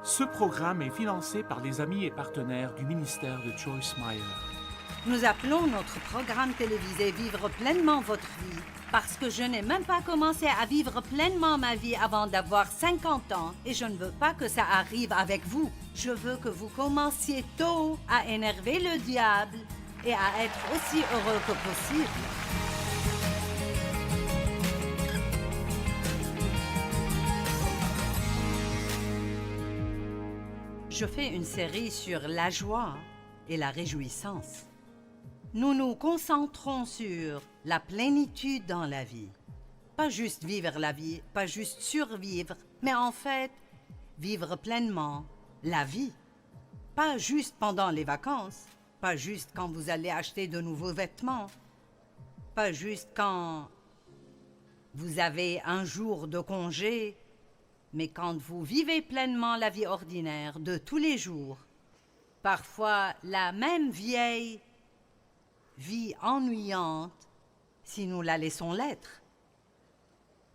Ce programme est financé par les amis et partenaires du ministère de Joyce Meyer. Nous appelons notre programme télévisé Vivre pleinement votre vie parce que je n'ai même pas commencé à vivre pleinement ma vie avant d'avoir 50 ans et je ne veux pas que ça arrive avec vous. Je veux que vous commenciez tôt à énerver le diable et à être aussi heureux que possible. Je fais une série sur la joie et la réjouissance. Nous nous concentrons sur la plénitude dans la vie. Pas juste vivre la vie, pas juste survivre, mais en fait, vivre pleinement la vie. Pas juste pendant les vacances, pas juste quand vous allez acheter de nouveaux vêtements, pas juste quand vous avez un jour de congé, mais quand vous vivez pleinement la vie ordinaire de tous les jours. Parfois la même vieille vie ennuyante si nous la laissons l'être.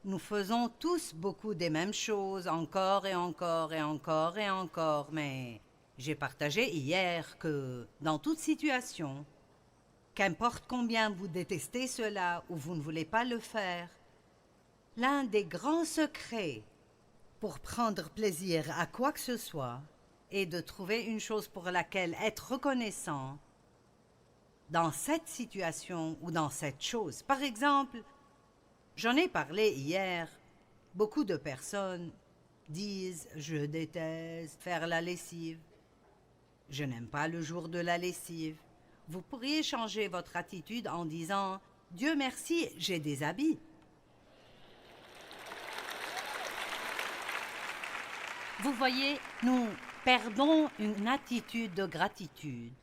Nous faisons tous beaucoup des mêmes choses, encore et encore et encore et encore, mais j'ai partagé hier que dans toute situation, qu'importe combien vous détestez cela ou vous ne voulez pas le faire, l'un des grands secrets pour prendre plaisir à quoi que ce soit est de trouver une chose pour laquelle être reconnaissant dans cette situation ou dans cette chose. Par exemple, j'en ai parlé hier, beaucoup de personnes disent « Je déteste faire la lessive. Je n'aime pas le jour de la lessive. » Vous pourriez changer votre attitude en disant « Dieu merci, j'ai des habits. » Vous voyez, nous perdons une attitude de gratitude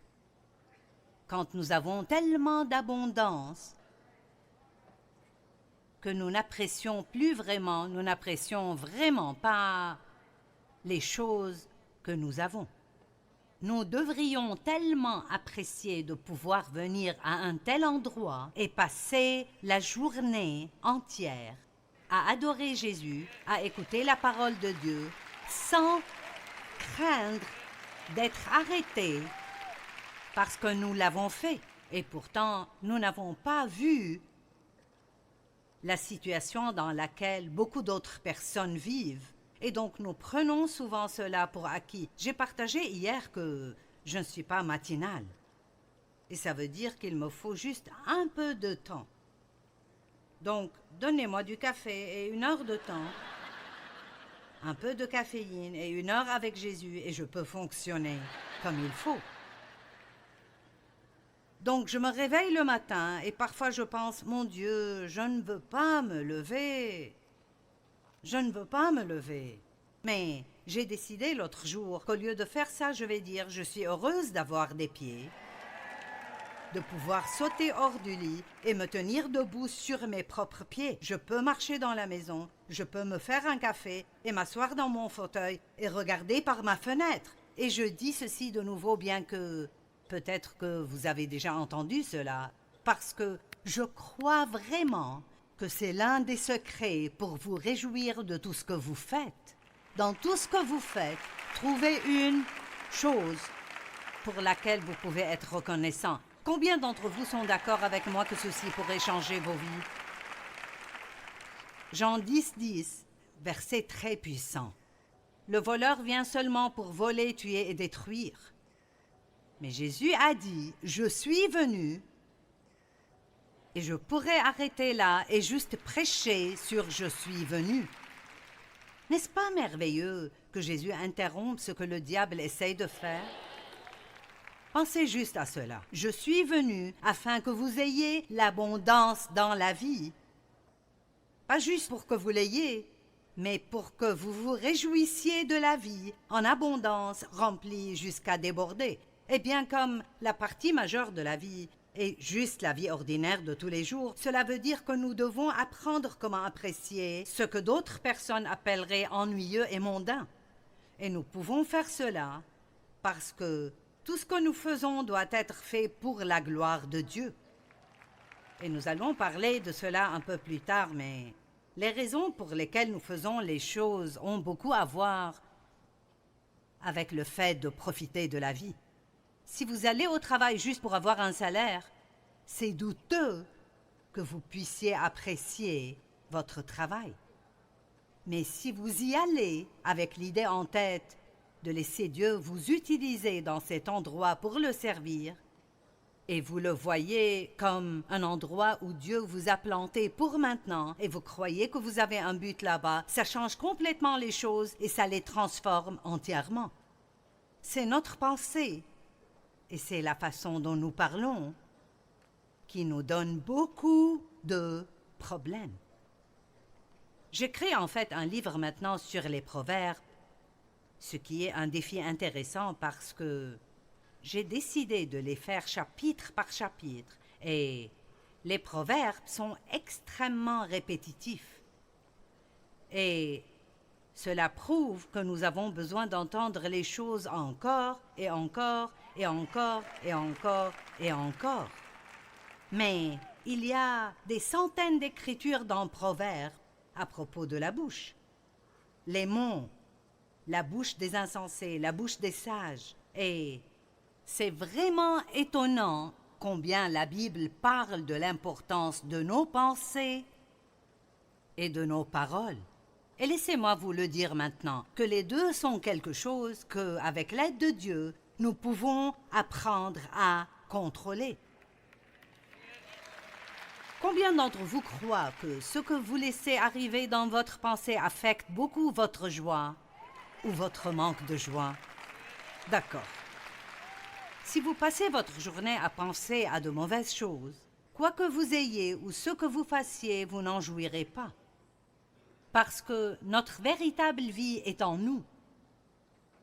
quand nous avons tellement d'abondance que nous n'apprécions vraiment pas les choses que nous avons. Nous devrions tellement apprécier de pouvoir venir à un tel endroit et passer la journée entière à adorer Jésus, à écouter la parole de Dieu, sans craindre d'être arrêtés parce que nous l'avons fait. Et pourtant, nous n'avons pas vu la situation dans laquelle beaucoup d'autres personnes vivent. Et donc, nous prenons souvent cela pour acquis. J'ai partagé hier que je ne suis pas matinale. Et ça veut dire qu'il me faut juste un peu de temps. Donc, donnez-moi du café et 1 heure de temps, un peu de caféine et 1 heure avec Jésus et je peux fonctionner comme il faut. Donc je me réveille le matin et parfois je pense, mon Dieu, je ne veux pas me lever. Je ne veux pas me lever. Mais j'ai décidé l'autre jour qu'au lieu de faire ça, je vais dire, je suis heureuse d'avoir des pieds, de pouvoir sauter hors du lit et me tenir debout sur mes propres pieds. Je peux marcher dans la maison, je peux me faire un café et m'asseoir dans mon fauteuil et regarder par ma fenêtre. Et je dis ceci de nouveau, bien que peut-être que vous avez déjà entendu cela, parce que je crois vraiment que c'est l'un des secrets pour vous réjouir de tout ce que vous faites. Dans tout ce que vous faites, trouvez une chose pour laquelle vous pouvez être reconnaissant. Combien d'entre vous sont d'accord avec moi que ceci pourrait changer vos vies? Jean 10:10, verset très puissant. Le voleur vient seulement pour voler, tuer et détruire. Mais Jésus a dit, je suis venu, et je pourrais arrêter là et juste prêcher sur je suis venu. N'est-ce pas merveilleux que Jésus interrompe ce que le diable essaye de faire? Pensez juste à cela. Je suis venu afin que vous ayez l'abondance dans la vie. Pas juste pour que vous l'ayez, mais pour que vous vous réjouissiez de la vie en abondance, remplie jusqu'à déborder. Et bien comme la partie majeure de la vie est juste la vie ordinaire de tous les jours, cela veut dire que nous devons apprendre comment apprécier ce que d'autres personnes appelleraient ennuyeux et mondain. Et nous pouvons faire cela parce que tout ce que nous faisons doit être fait pour la gloire de Dieu. Et nous allons parler de cela un peu plus tard, mais les raisons pour lesquelles nous faisons les choses ont beaucoup à voir avec le fait de profiter de la vie. Si vous allez au travail juste pour avoir un salaire, c'est douteux que vous puissiez apprécier votre travail. Mais si vous y allez avec l'idée en tête de laisser Dieu vous utiliser dans cet endroit pour le servir, et vous le voyez comme un endroit où Dieu vous a planté pour maintenant, et vous croyez que vous avez un but là-bas, ça change complètement les choses et ça les transforme entièrement. C'est notre pensée, et c'est la façon dont nous parlons, qui nous donne beaucoup de problèmes. J'écris en fait un livre maintenant sur les proverbes, ce qui est un défi intéressant parce que j'ai décidé de les faire chapitre par chapitre et les proverbes sont extrêmement répétitifs. Et cela prouve que nous avons besoin d'entendre les choses encore et encore et encore et encore et encore. Mais il y a des centaines d'écritures dans Proverbes à propos de la bouche. Les mots, la bouche des insensés, la bouche des sages. Et c'est vraiment étonnant combien la Bible parle de l'importance de nos pensées et de nos paroles. Et laissez-moi vous le dire maintenant, que les deux sont quelque chose que, avec l'aide de Dieu, nous pouvons apprendre à contrôler. Combien d'entre vous croient que ce que vous laissez arriver dans votre pensée affecte beaucoup votre joie ou votre manque de joie? D'accord. Si vous passez votre journée à penser à de mauvaises choses, quoi que vous ayez ou ce que vous fassiez, vous n'en jouirez pas. Parce que notre véritable vie est en nous.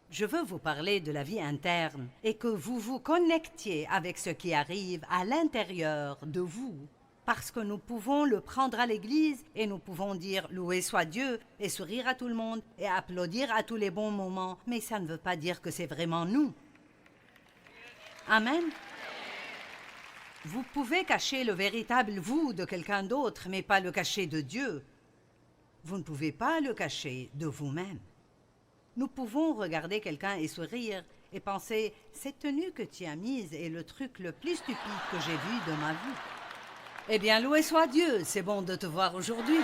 Je veux vous parler de la vie interne et que vous vous connectiez avec ce qui arrive à l'intérieur de vous. Parce que nous pouvons le prendre à l'église et nous pouvons dire « Loué soit Dieu » et sourire à tout le monde et applaudir à tous les bons moments, mais ça ne veut pas dire que c'est vraiment nous. Amen. Vous pouvez cacher le véritable vous de quelqu'un d'autre, mais pas le cacher de Dieu. Vous ne pouvez pas le cacher de vous-même. Nous pouvons regarder quelqu'un et sourire et penser « Cette tenue que tu as mise est le truc le plus stupide que j'ai vu de ma vie. » Eh bien, loué soit Dieu, c'est bon de te voir aujourd'hui.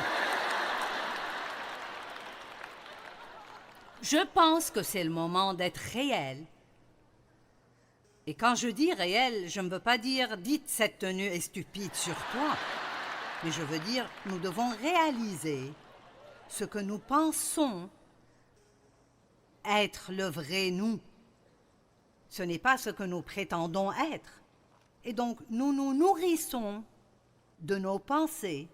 Je pense que c'est le moment d'être réel. Et quand je dis réel, je ne veux pas dire « dites cette tenue est stupide sur toi », mais je veux dire « nous devons réaliser ce que nous pensons être le vrai nous. Ce n'est pas ce que nous prétendons être. Et donc, nous nous nourrissons de nos pensées.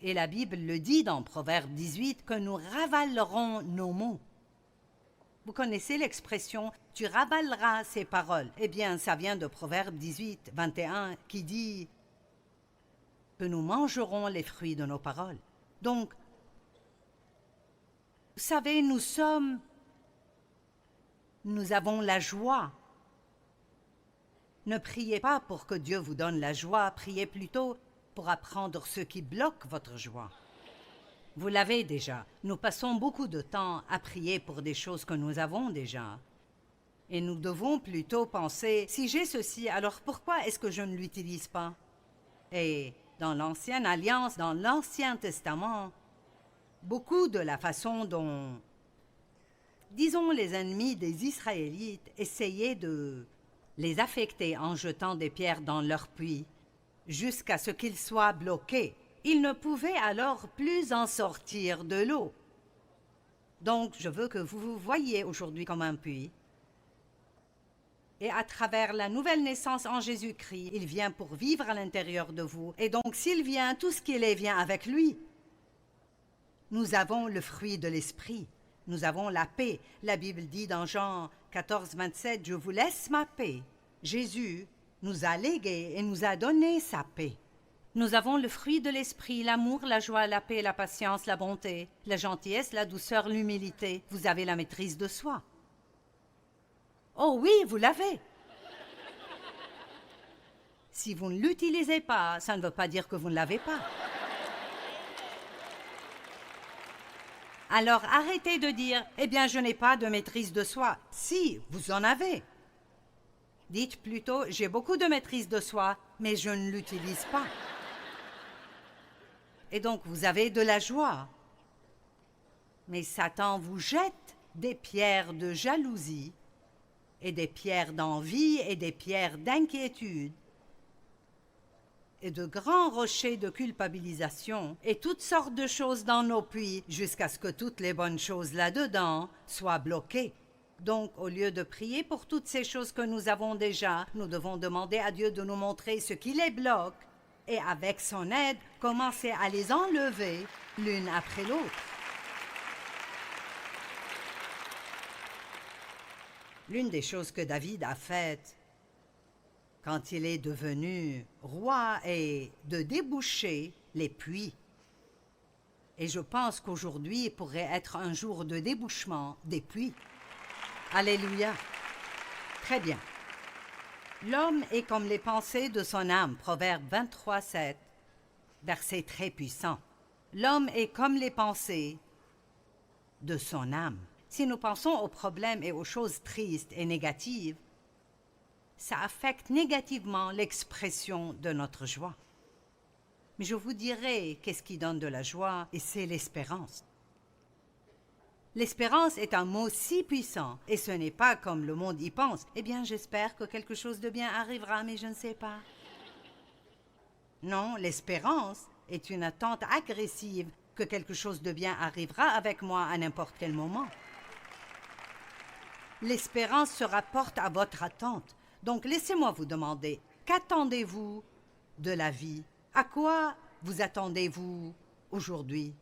Et la Bible le dit dans Proverbe 18 que nous ravalerons nos mots. Vous connaissez l'expression « tu ravaleras ces paroles ». Eh bien, ça vient de Proverbe 18, 21 qui dit que nous mangerons les fruits de nos paroles. Donc, vous savez, nous avons la joie. Ne priez pas pour que Dieu vous donne la joie, priez plutôt pour apprendre ce qui bloque votre joie. Vous l'avez déjà. Nous passons beaucoup de temps à prier pour des choses que nous avons déjà. Et nous devons plutôt penser, si j'ai ceci, alors pourquoi est-ce que je ne l'utilise pas? Et dans l'Ancienne Alliance, dans l'Ancien Testament, beaucoup de la façon dont, disons, les ennemis des Israélites essayaient de les affecter en jetant des pierres dans leur puits, jusqu'à ce qu'ils soient bloqués. Ils ne pouvaient alors plus en sortir de l'eau. Donc, je veux que vous vous voyiez aujourd'hui comme un puits. Et à travers la nouvelle naissance en Jésus-Christ, il vient pour vivre à l'intérieur de vous. Et donc, s'il vient, tout ce qu'il est vient avec lui. Nous avons le fruit de l'esprit. Nous avons la paix. La Bible dit dans Jean 14, 27, « Je vous laisse ma paix ». Jésus nous a légué et nous a donné sa paix. Nous avons le fruit de l'esprit, l'amour, la joie, la paix, la patience, la bonté, la gentillesse, la douceur, l'humilité. Vous avez la maîtrise de soi. Oh oui, vous l'avez. Si vous ne l'utilisez pas, ça ne veut pas dire que vous ne l'avez pas. Alors arrêtez de dire « Eh bien, je n'ai pas de maîtrise de soi ». Si, vous en avez. Dites plutôt « J'ai beaucoup de maîtrise de soi, mais je ne l'utilise pas ». Et donc, vous avez de la joie. Mais Satan vous jette des pierres de jalousie et des pierres d'envie et des pierres d'inquiétude et de grands rochers de culpabilisation et toutes sortes de choses dans nos puits jusqu'à ce que toutes les bonnes choses là-dedans soient bloquées. Donc, au lieu de prier pour toutes ces choses que nous avons déjà, nous devons demander à Dieu de nous montrer ce qui les bloque et avec son aide, commencer à les enlever l'une après l'autre. L'une des choses que David a faites quand il est devenu roi est de déboucher les puits. Et je pense qu'aujourd'hui pourrait être un jour de débouchement des puits. Alléluia. Très bien. L'homme est comme les pensées de son âme, Proverbe 23, 7, verset très puissant. L'homme est comme les pensées de son âme. Si nous pensons aux problèmes et aux choses tristes et négatives, ça affecte négativement l'expression de notre joie. Mais je vous dirai qu'est-ce qui donne de la joie, et c'est l'espérance. L'espérance est un mot si puissant, et ce n'est pas comme le monde y pense. Eh bien, j'espère que quelque chose de bien arrivera, mais je ne sais pas. Non, l'espérance est une attente agressive que quelque chose de bien arrivera avec moi à n'importe quel moment. L'espérance se rapporte à votre attente. Donc, laissez-moi vous demander, qu'attendez-vous de la vie? À quoi vous attendez-vous aujourd'hui?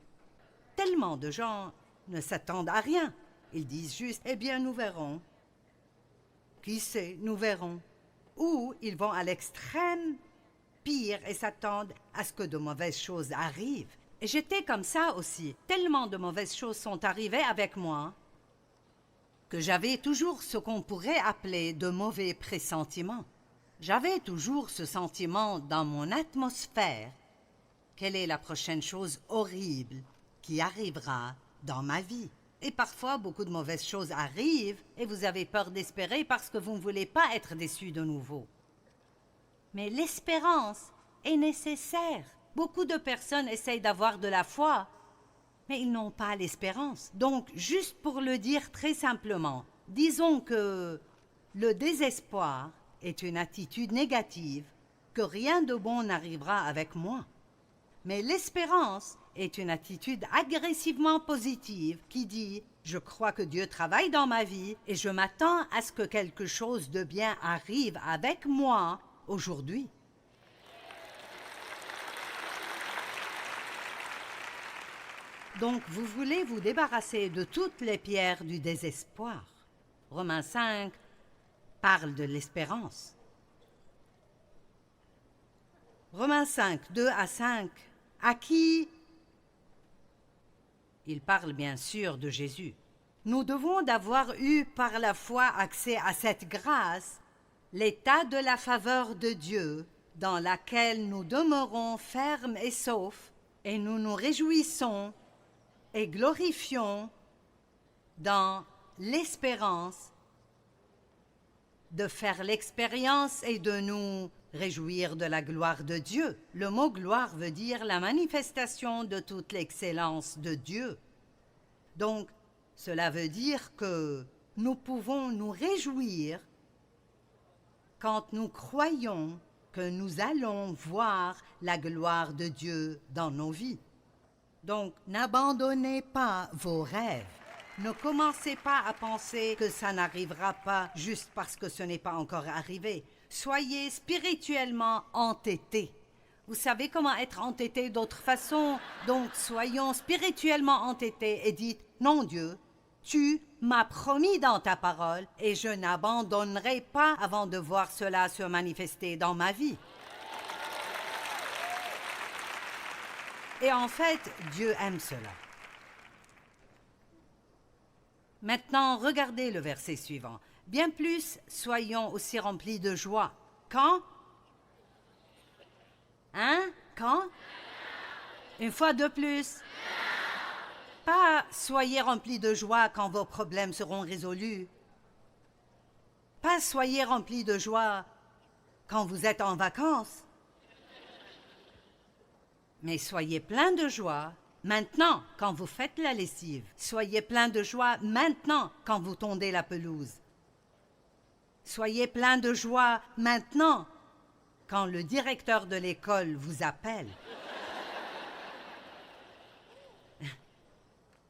Tellement de gens ne s'attendent à rien. Ils disent juste « Eh bien, nous verrons ». Qui sait, nous verrons. Ou ils vont à l'extrême pire et s'attendent à ce que de mauvaises choses arrivent. Et j'étais comme ça aussi. Tellement de mauvaises choses sont arrivées avec moi que j'avais toujours ce qu'on pourrait appeler de mauvais pressentiments. J'avais toujours ce sentiment dans mon atmosphère. Quelle est la prochaine chose horrible qui arrivera dans ma vie? Et parfois, beaucoup de mauvaises choses arrivent et vous avez peur d'espérer parce que vous ne voulez pas être déçu de nouveau. Mais l'espérance est nécessaire. Beaucoup de personnes essayent d'avoir de la foi, mais ils n'ont pas l'espérance. Donc, juste pour le dire très simplement, disons que le désespoir est une attitude négative, que rien de bon n'arrivera avec moi. Mais l'espérance est une attitude agressivement positive qui dit « Je crois que Dieu travaille dans ma vie et je m'attends à ce que quelque chose de bien arrive avec moi aujourd'hui. » Donc, vous voulez vous débarrasser de toutes les pierres du désespoir. Romains 5 parle de l'espérance. Romains 5, 2 à 5, à qui il parle bien sûr de Jésus. Nous devons d'avoir eu par la foi accès à cette grâce, l'état de la faveur de Dieu, dans laquelle nous demeurons fermes et saufs, et nous nous réjouissons et glorifions dans l'espérance de faire l'expérience et de nous réjouir de la gloire de Dieu. Le mot gloire veut dire la manifestation de toute l'excellence de Dieu. Donc, cela veut dire que nous pouvons nous réjouir quand nous croyons que nous allons voir la gloire de Dieu dans nos vies. Donc, n'abandonnez pas vos rêves. Ne commencez pas à penser que ça n'arrivera pas juste parce que ce n'est pas encore arrivé. Soyez spirituellement entêtés. Vous savez comment être entêté d'autre façon? Donc, soyons spirituellement entêtés et dites « Non, Dieu, tu m'as promis dans ta parole et je n'abandonnerai pas avant de voir cela se manifester dans ma vie. » Et en fait, Dieu aime cela. Maintenant, regardez le verset suivant. Bien plus, soyons aussi remplis de joie. Quand? Hein? Quand? Une fois de plus. Pas soyez remplis de joie quand vos problèmes seront résolus. Pas soyez remplis de joie quand vous êtes en vacances. Mais soyez plein de joie maintenant quand vous faites la lessive. Soyez plein de joie maintenant quand vous tondez la pelouse. Soyez plein de joie maintenant quand le directeur de l'école vous appelle.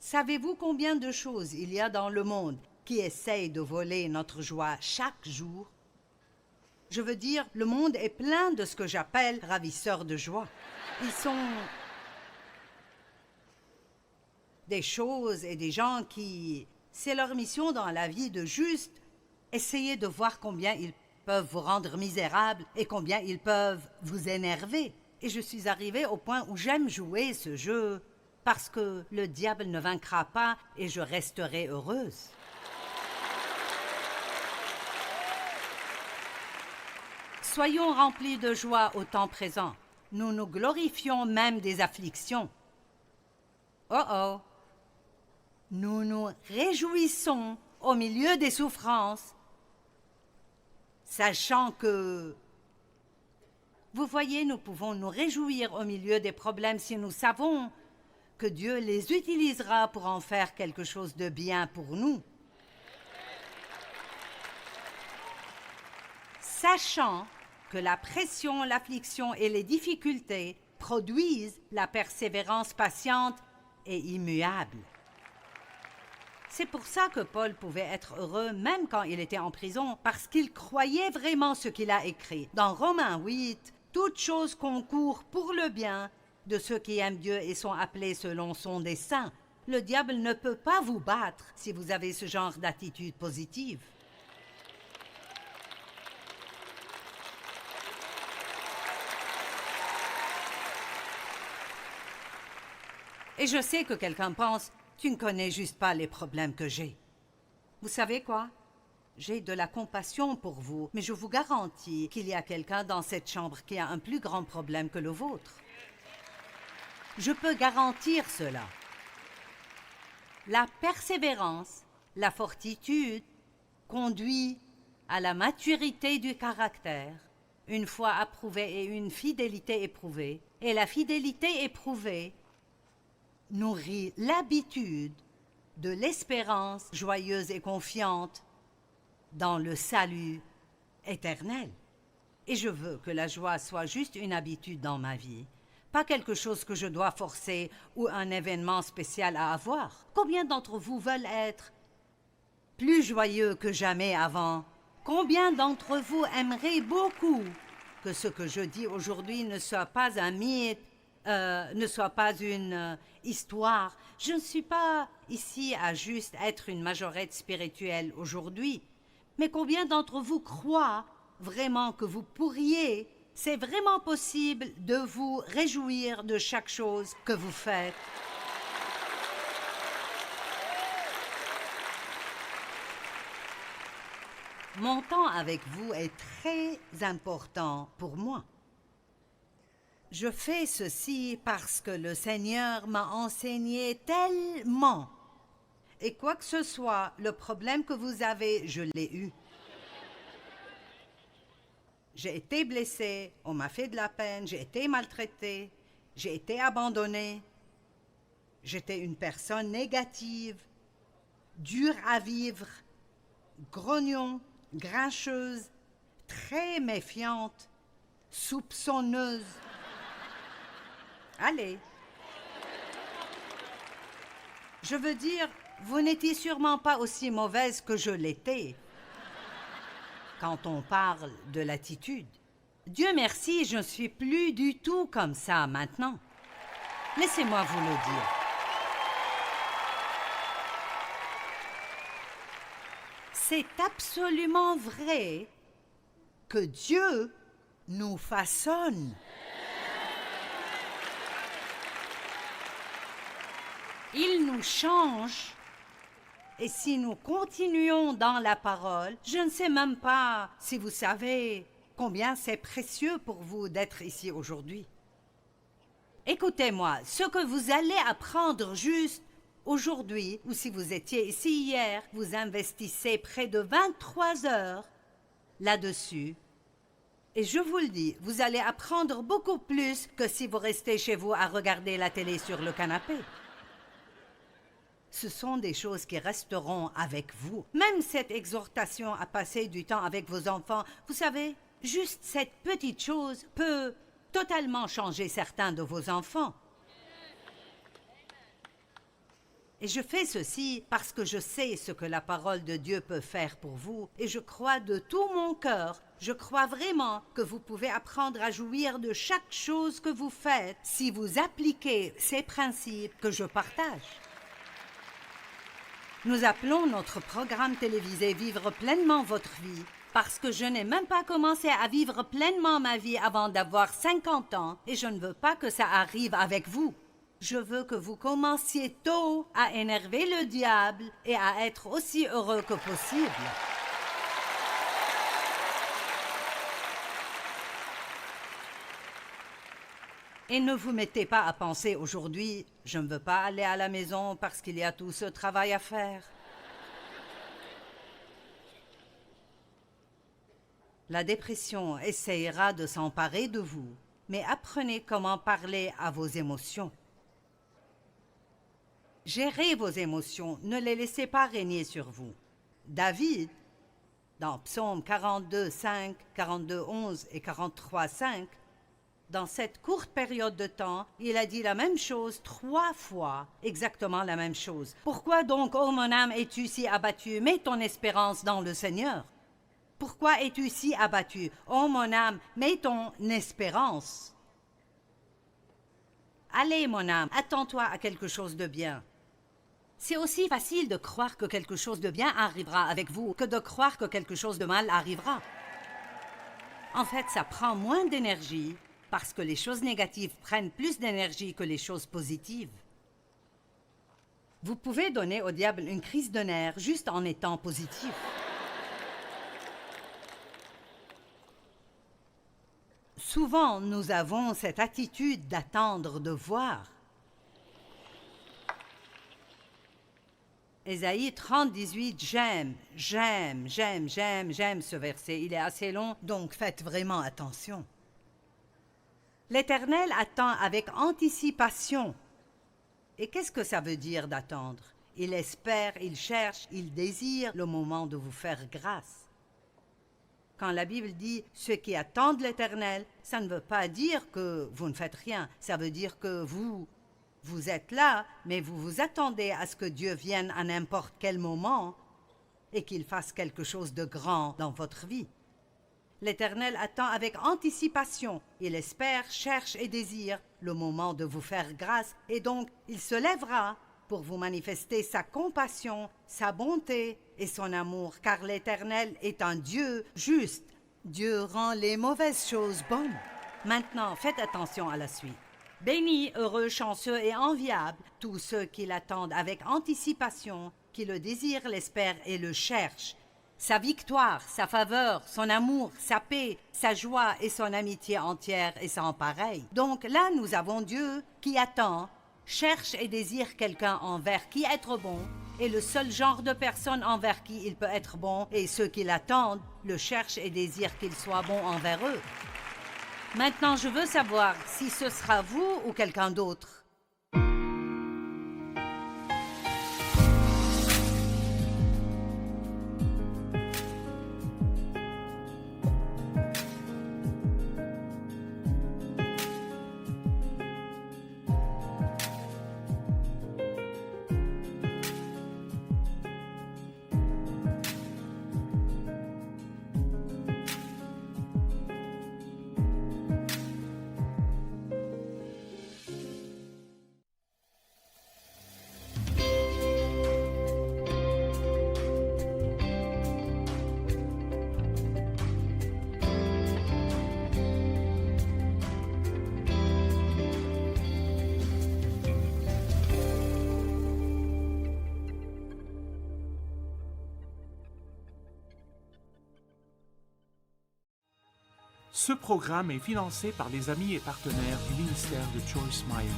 Savez-vous combien de choses il y a dans le monde qui essayent de voler notre joie chaque jour? Je veux dire, le monde est plein de ce que j'appelle ravisseurs de joie. Ils sont des choses et des gens qui... C'est leur mission dans la vie de juste essayer de voir combien ils peuvent vous rendre misérable et combien ils peuvent vous énerver. Et je suis arrivée au point où j'aime jouer ce jeu parce que le diable ne vaincra pas et je resterai heureuse. Soyons remplis de joie au temps présent. Nous nous glorifions même des afflictions. Oh oh! Nous nous réjouissons au milieu des souffrances, sachant que... Vous voyez, nous pouvons nous réjouir au milieu des problèmes si nous savons que Dieu les utilisera pour en faire quelque chose de bien pour nous. Sachant que la pression, l'affliction et les difficultés produisent la persévérance patiente et immuable. C'est pour ça que Paul pouvait être heureux même quand il était en prison, parce qu'il croyait vraiment ce qu'il a écrit. Dans Romains 8, toute chose concourt pour le bien de ceux qui aiment Dieu et sont appelés selon son dessein. Le diable ne peut pas vous battre si vous avez ce genre d'attitude positive. Et je sais que quelqu'un pense, tu ne connais juste pas les problèmes que j'ai. Vous savez quoi? J'ai de la compassion pour vous, mais je vous garantis qu'il y a quelqu'un dans cette chambre qui a un plus grand problème que le vôtre. Je peux garantir cela. La persévérance, la fortitude conduit à la maturité du caractère, une foi approuvée et une fidélité éprouvée, et la fidélité éprouvée nourrit l'habitude de l'espérance joyeuse et confiante dans le salut éternel. Et je veux que la joie soit juste une habitude dans ma vie, pas quelque chose que je dois forcer ou un événement spécial à avoir. Combien d'entre vous veulent être plus joyeux que jamais avant? Combien d'entre vous aimeraient beaucoup que ce que je dis aujourd'hui ne soit pas un mythe, ne soit pas une histoire? Je ne suis pas ici à juste être une majorette spirituelle aujourd'hui, mais combien d'entre vous croient vraiment que vous pourriez, c'est vraiment possible de vous réjouir de chaque chose que vous faites? Mon temps avec vous est très important pour moi. Je fais ceci parce que le Seigneur m'a enseigné tellement. Et quoi que ce soit, le problème que vous avez, je l'ai eu. J'ai été blessée, on m'a fait de la peine, j'ai été maltraitée, j'ai été abandonnée. J'étais une personne négative, dure à vivre, grognon, grincheuse, très méfiante, soupçonneuse. Allez. Je veux dire, vous n'étiez sûrement pas aussi mauvaise que je l'étais quand on parle de l'attitude. Dieu merci, je ne suis plus du tout comme ça maintenant. Laissez-moi vous le dire. C'est absolument vrai que Dieu nous façonne. Il nous change. Et si nous continuons dans la parole, je ne sais même pas si vous savez combien c'est précieux pour vous d'être ici aujourd'hui. Écoutez-moi, ce que vous allez apprendre juste Aujourd'hui, ou si vous étiez ici hier, vous investissez près de 23 heures là-dessus. Et je vous le dis, vous allez apprendre beaucoup plus que si vous restez chez vous à regarder la télé sur le canapé. Ce sont des choses qui resteront avec vous. Même cette exhortation à passer du temps avec vos enfants, vous savez, juste cette petite chose peut totalement changer certains de vos enfants. Et je fais ceci parce que je sais ce que la parole de Dieu peut faire pour vous, et je crois de tout mon cœur, je crois vraiment que vous pouvez apprendre à jouir de chaque chose que vous faites si vous appliquez ces principes que je partage. Nous appelons notre programme télévisé « Vivre pleinement votre vie » parce que je n'ai même pas commencé à vivre pleinement ma vie avant d'avoir 50 ans et je ne veux pas que ça arrive avec vous. Je veux que vous commenciez tôt à énerver le diable et à être aussi heureux que possible. Et ne vous mettez pas à penser aujourd'hui, je ne veux pas aller à la maison parce qu'il y a tout ce travail à faire. La dépression essayera de s'emparer de vous, mais apprenez comment parler à vos émotions. Gérez vos émotions, ne les laissez pas régner sur vous. David, dans Psaume 42, 5, 42, 11 et 43, 5, dans cette courte période de temps, il a dit la même chose 3 fois, exactement la même chose. Pourquoi donc, ô mon âme, es-tu si abattu? Mets ton espérance dans le Seigneur. Pourquoi es-tu si abattu? Ô mon âme, mets ton espérance. Allez, mon âme, attends-toi à quelque chose de bien. C'est aussi facile de croire que quelque chose de bien arrivera avec vous que de croire que quelque chose de mal arrivera. En fait, ça prend moins d'énergie parce que les choses négatives prennent plus d'énergie que les choses positives. Vous pouvez donner au diable une crise de nerfs juste en étant positif. Souvent, nous avons cette attitude d'attendre de voir. Ésaïe 30, 18, j'aime ce verset. Il est assez long, donc faites vraiment attention. L'Éternel attend avec anticipation. Et qu'est-ce que ça veut dire d'attendre? Il espère, il cherche, il désire le moment de vous faire grâce. Quand la Bible dit « ceux qui attendent l'Éternel », ça ne veut pas dire que vous ne faites rien. Ça veut dire que vous êtes là, mais vous vous attendez à ce que Dieu vienne à n'importe quel moment et qu'il fasse quelque chose de grand dans votre vie. L'Éternel attend avec anticipation. Il espère, cherche et désire le moment de vous faire grâce et donc il se lèvera pour vous manifester sa compassion, sa bonté et son amour, car l'Éternel est un Dieu juste. Dieu rend les mauvaises choses bonnes. Maintenant, faites attention à la suite. Bénis, heureux, chanceux et enviables, tous ceux qui l'attendent avec anticipation, qui le désirent, l'espèrent et le cherchent. Sa victoire, sa faveur, son amour, sa paix, sa joie et son amitié entière et sans pareil. Donc là, nous avons Dieu qui attend, cherche et désire quelqu'un envers qui être bon, et le seul genre de personne envers qui il peut être bon, et ceux qui l'attendent le cherchent et désirent qu'il soit bon envers eux. Maintenant, je veux savoir si ce sera vous ou quelqu'un d'autre. Ce programme est financé par les amis et partenaires du ministère de Joyce Meyer.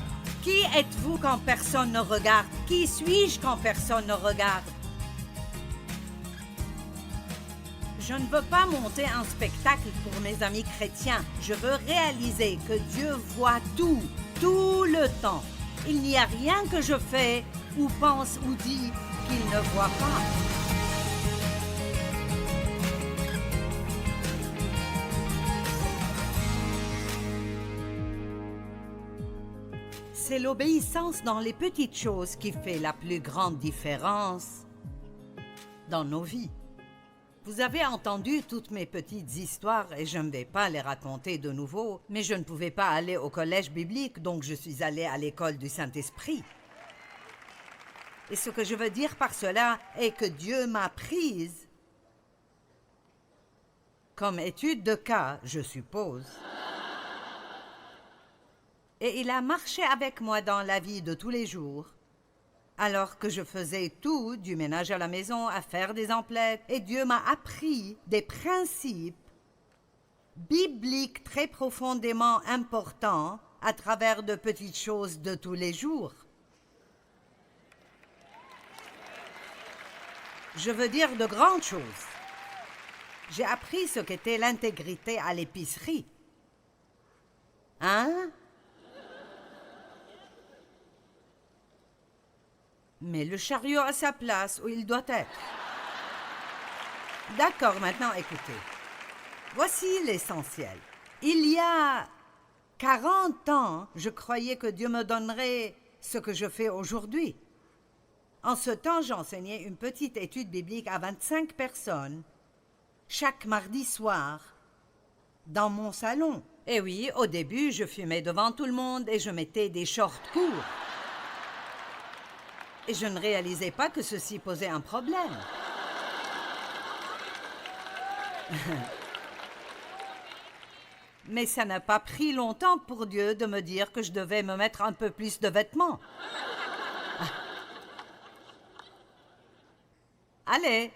Qui êtes-vous quand personne ne regarde? Qui suis-je quand personne ne regarde? Je ne veux pas monter un spectacle pour mes amis chrétiens. Je veux réaliser que Dieu voit tout, tout le temps. Il n'y a rien que je fais ou pense ou dis qu'il ne voit pas. C'est l'obéissance dans les petites choses qui fait la plus grande différence dans nos vies. Vous avez entendu toutes mes petites histoires et je ne vais pas les raconter de nouveau, mais je ne pouvais pas aller au collège biblique, donc je suis allée à l'école du Saint-Esprit. Et ce que je veux dire par cela est que Dieu m'a prise comme étude de cas, je suppose. Et il a marché avec moi dans la vie de tous les jours, alors que je faisais tout, du ménage à la maison, à faire des emplettes, et Dieu m'a appris des principes bibliques très profondément importants à travers de petites choses de tous les jours. Je veux dire de grandes choses. J'ai appris ce qu'était l'intégrité à l'épicerie. Hein? Mais le chariot a sa place où il doit être. D'accord, maintenant écoutez. Voici l'essentiel. Il y a 40 ans, je croyais que Dieu me donnerait ce que je fais aujourd'hui. En ce temps, j'enseignais une petite étude biblique à 25 personnes, chaque mardi soir, dans mon salon. Et oui, au début, je fumais devant tout le monde et je mettais des shorts courts. Et je ne réalisais pas que ceci posait un problème. Mais ça n'a pas pris longtemps pour Dieu de me dire que je devais me mettre un peu plus de vêtements. Allez.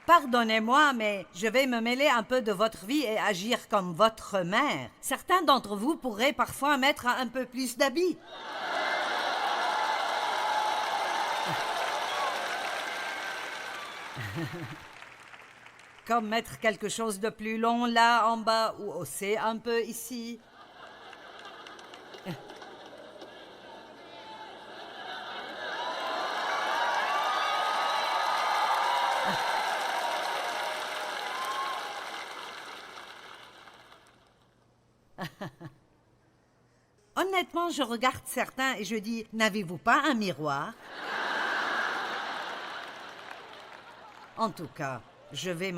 Pardonnez-moi, mais je vais me mêler un peu de votre vie et agir comme votre mère. Certains d'entre vous pourraient parfois mettre un peu plus d'habits. Comme mettre quelque chose de plus long là en bas ou hausser un peu ici. Honnêtement, je regarde certains et je dis, n'avez-vous pas un miroir? En tout cas, je vais...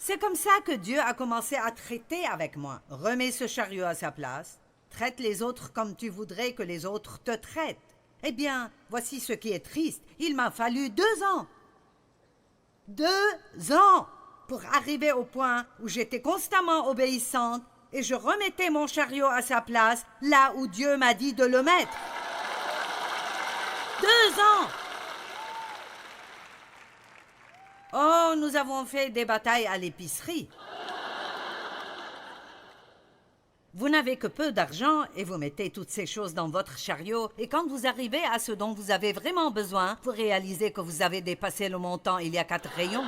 C'est comme ça que Dieu a commencé à traiter avec moi. Remets ce chariot à sa place. Traite les autres comme tu voudrais que les autres te traitent. Eh bien, voici ce qui est triste. Il m'a fallu 2 ans. 2 ans pour arriver au point où j'étais constamment obéissante et je remettais mon chariot à sa place là où Dieu m'a dit de le mettre. 2 ans! Oh, nous avons fait des batailles à l'épicerie. Vous n'avez que peu d'argent et vous mettez toutes ces choses dans votre chariot et quand vous arrivez à ce dont vous avez vraiment besoin, vous réalisez que vous avez dépassé le montant il y a 4 rayons.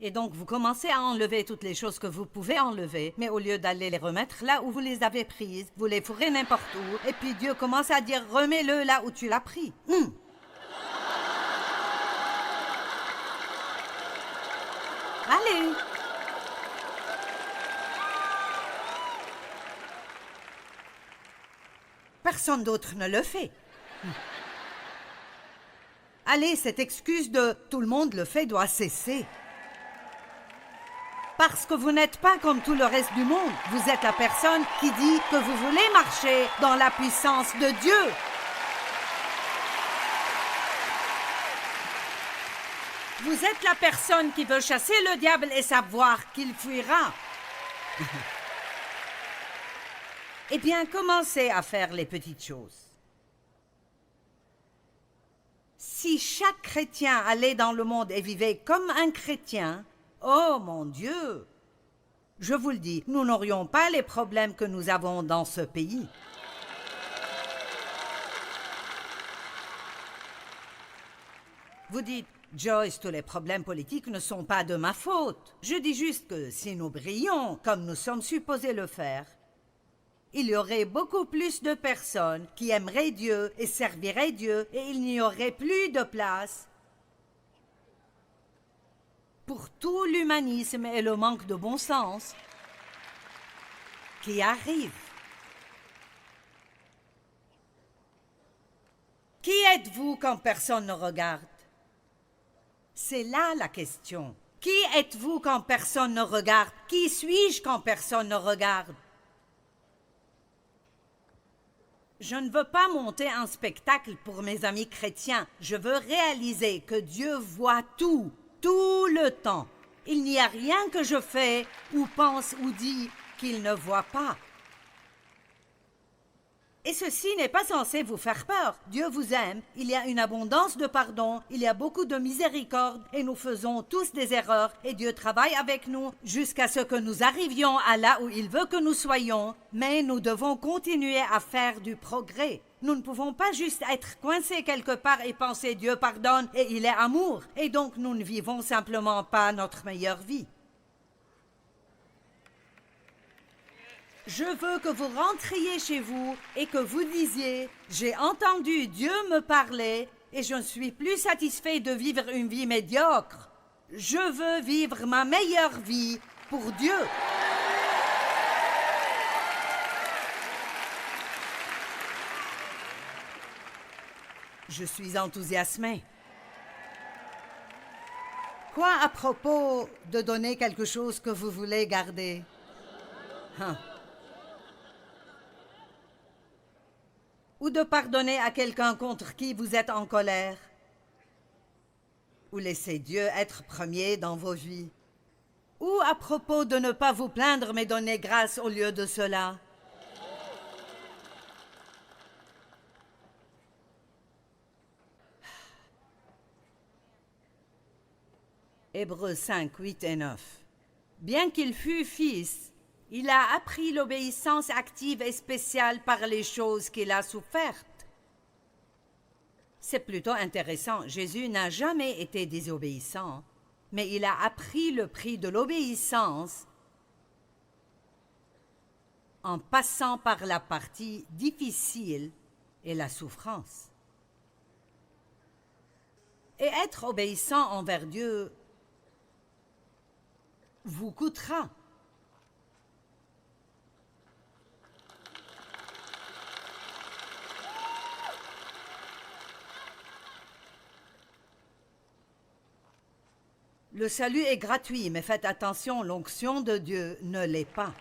Et donc vous commencez à enlever toutes les choses que vous pouvez enlever, mais au lieu d'aller les remettre là où vous les avez prises, vous les fourrez n'importe où et puis Dieu commence à dire « remets-le là où tu l'as pris ». Allez! Personne d'autre ne le fait. Allez, cette excuse de « tout le monde le fait » doit cesser. Parce que vous n'êtes pas comme tout le reste du monde. Vous êtes la personne qui dit que vous voulez marcher dans la puissance de Dieu. Vous êtes la personne qui veut chasser le diable et savoir qu'il fuira. Eh bien, commencez à faire les petites choses. Si chaque chrétien allait dans le monde et vivait comme un chrétien, oh mon Dieu! Je vous le dis, nous n'aurions pas les problèmes que nous avons dans ce pays. Vous dites, Joyce, tous les problèmes politiques ne sont pas de ma faute. Je dis juste que si nous brillons comme nous sommes supposés le faire, il y aurait beaucoup plus de personnes qui aimeraient Dieu et serviraient Dieu et il n'y aurait plus de place pour tout l'humanisme et le manque de bon sens qui arrive. Qui êtes-vous quand personne ne regarde? C'est là la question. Qui êtes-vous quand personne ne regarde? Qui suis-je quand personne ne regarde? Je ne veux pas monter un spectacle pour mes amis chrétiens. Je veux réaliser que Dieu voit tout le temps. Il n'y a rien que je fais ou pense ou dis qu'il ne voit pas. Et ceci n'est pas censé vous faire peur. Dieu vous aime, il y a une abondance de pardon, il y a beaucoup de miséricorde et nous faisons tous des erreurs et Dieu travaille avec nous jusqu'à ce que nous arrivions à là où il veut que nous soyons, mais nous devons continuer à faire du progrès. Nous ne pouvons pas juste être coincés quelque part et penser Dieu pardonne et il est amour et donc nous ne vivons simplement pas notre meilleure vie. Je veux que vous rentriez chez vous et que vous disiez « J'ai entendu Dieu me parler et je ne suis plus satisfait de vivre une vie médiocre. Je veux vivre ma meilleure vie pour Dieu. » Je suis enthousiasmée. Quoi à propos de donner quelque chose que vous voulez garder? Ou de pardonner à quelqu'un contre qui vous êtes en colère? Ou laisser Dieu être premier dans vos vies? Ou à propos de ne pas vous plaindre mais donner grâce au lieu de cela? Hébreux 5, 8 et 9. Bien qu'il fût fils, il a appris l'obéissance active et spéciale par les choses qu'il a souffertes. C'est plutôt intéressant. Jésus n'a jamais été désobéissant, mais il a appris le prix de l'obéissance en passant par la partie difficile et la souffrance. Et être obéissant envers Dieu vous coûtera. Le salut est gratuit, mais faites attention, l'onction de Dieu ne l'est pas.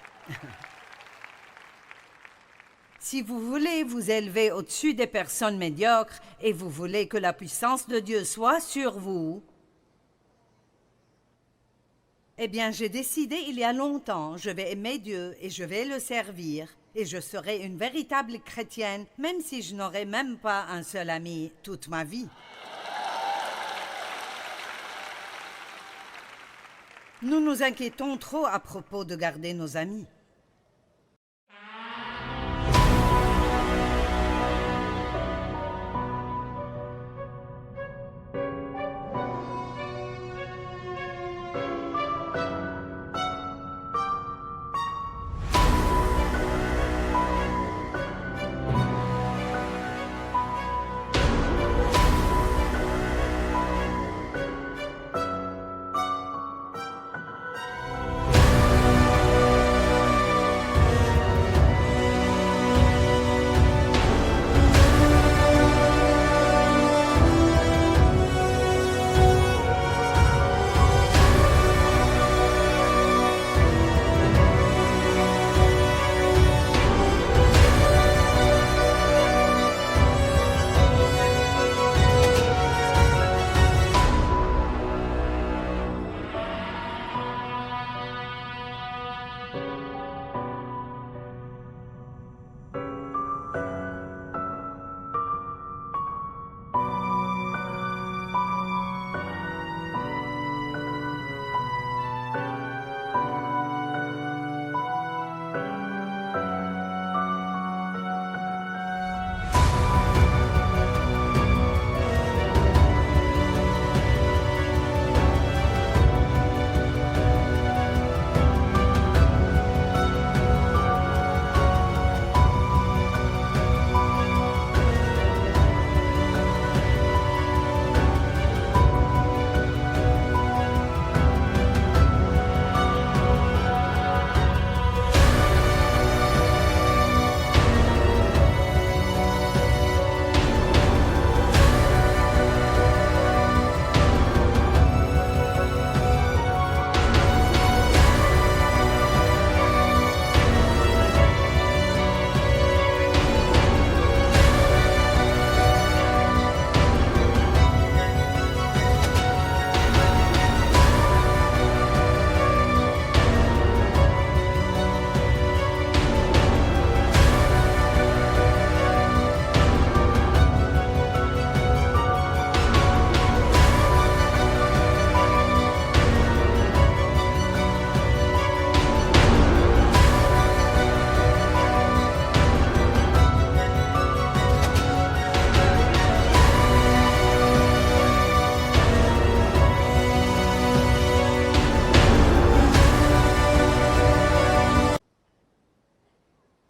Si vous voulez vous élever au-dessus des personnes médiocres et vous voulez que la puissance de Dieu soit sur vous, eh bien, j'ai décidé il y a longtemps, je vais aimer Dieu et je vais le servir et je serai une véritable chrétienne, même si je n'aurai même pas un seul ami toute ma vie. Nous nous inquiétons trop à propos de garder nos amis.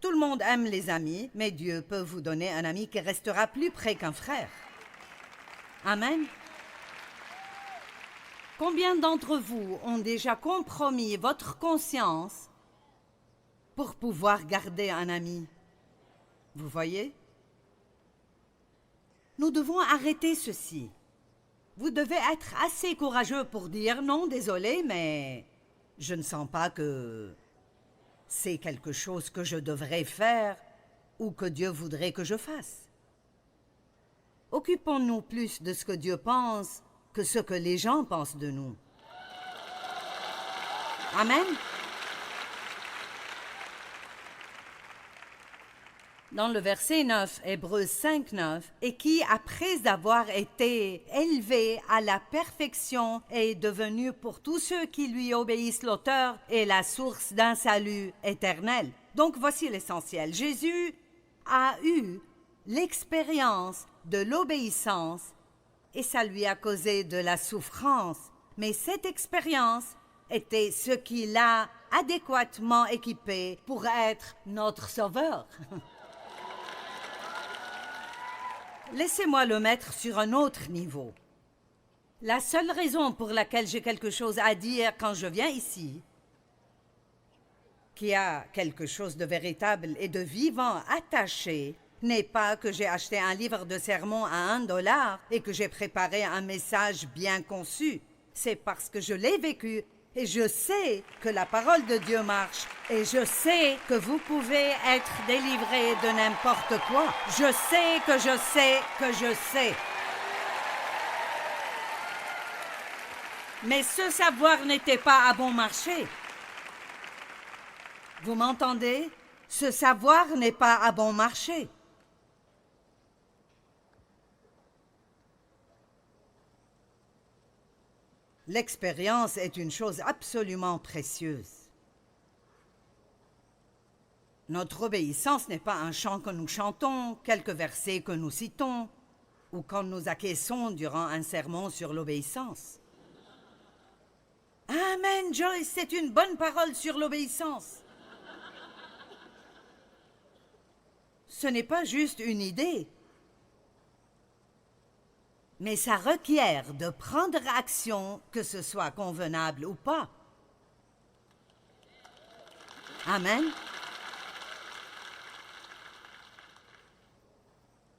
Tout le monde aime les amis, mais Dieu peut vous donner un ami qui restera plus près qu'un frère. Amen. Combien d'entre vous ont déjà compromis votre conscience pour pouvoir garder un ami? Vous voyez? Nous devons arrêter ceci. Vous devez être assez courageux pour dire non, désolé, mais je ne sens pas que c'est quelque chose que je devrais faire ou que Dieu voudrait que je fasse. Occupons-nous plus de ce que Dieu pense que ce que les gens pensent de nous. Amen. Dans le verset 9, Hébreux 5, 9, « Et qui, après avoir été élevé à la perfection, est devenu pour tous ceux qui lui obéissent l'auteur et la source d'un salut éternel. » Donc voici l'essentiel. Jésus a eu l'expérience de l'obéissance et ça lui a causé de la souffrance. Mais cette expérience était ce qui l'a adéquatement équipé pour être notre sauveur. Laissez-moi le mettre sur un autre niveau. La seule raison pour laquelle j'ai quelque chose à dire quand je viens ici, qui a quelque chose de véritable et de vivant attaché, n'est pas que j'ai acheté un livre de sermons à $1 et que j'ai préparé un message bien conçu. c'est parce que je l'ai vécu et je sais que la parole de Dieu marche et je sais que vous pouvez être délivré de n'importe quoi. Je sais que je sais que je sais. Mais ce savoir n'était pas à bon marché. Vous m'entendez? Ce savoir n'est pas à bon marché. L'expérience est une chose absolument précieuse. Notre obéissance n'est pas un chant que nous chantons, quelques versets que nous citons, ou quand nous acquiesçons durant un sermon sur l'obéissance. Amen, Joyce, c'est une bonne parole sur l'obéissance. Ce n'est pas juste une idée, mais ça requiert de prendre action, que ce soit convenable ou pas. Amen.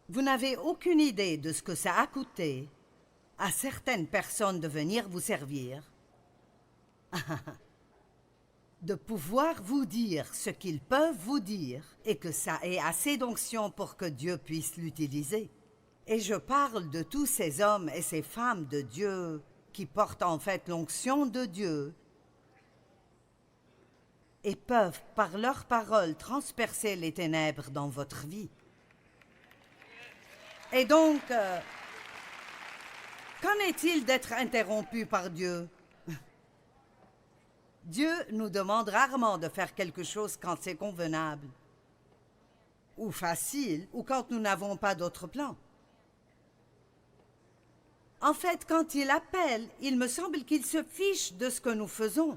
Vous n'avez aucune idée de ce que ça a coûté à certaines personnes de venir vous servir, de pouvoir vous dire ce qu'ils peuvent vous dire et que ça ait assez d'onction pour que Dieu puisse l'utiliser. Et je parle de tous ces hommes et ces femmes de Dieu qui portent en fait l'onction de Dieu et peuvent par leurs paroles transpercer les ténèbres dans votre vie. Et donc, qu'en est-il d'être interrompu par Dieu? Dieu nous demande rarement de faire quelque chose quand c'est convenable, ou facile, ou quand nous n'avons pas d'autre plan. En fait, quand il appelle, il me semble qu'il se fiche de ce que nous faisons.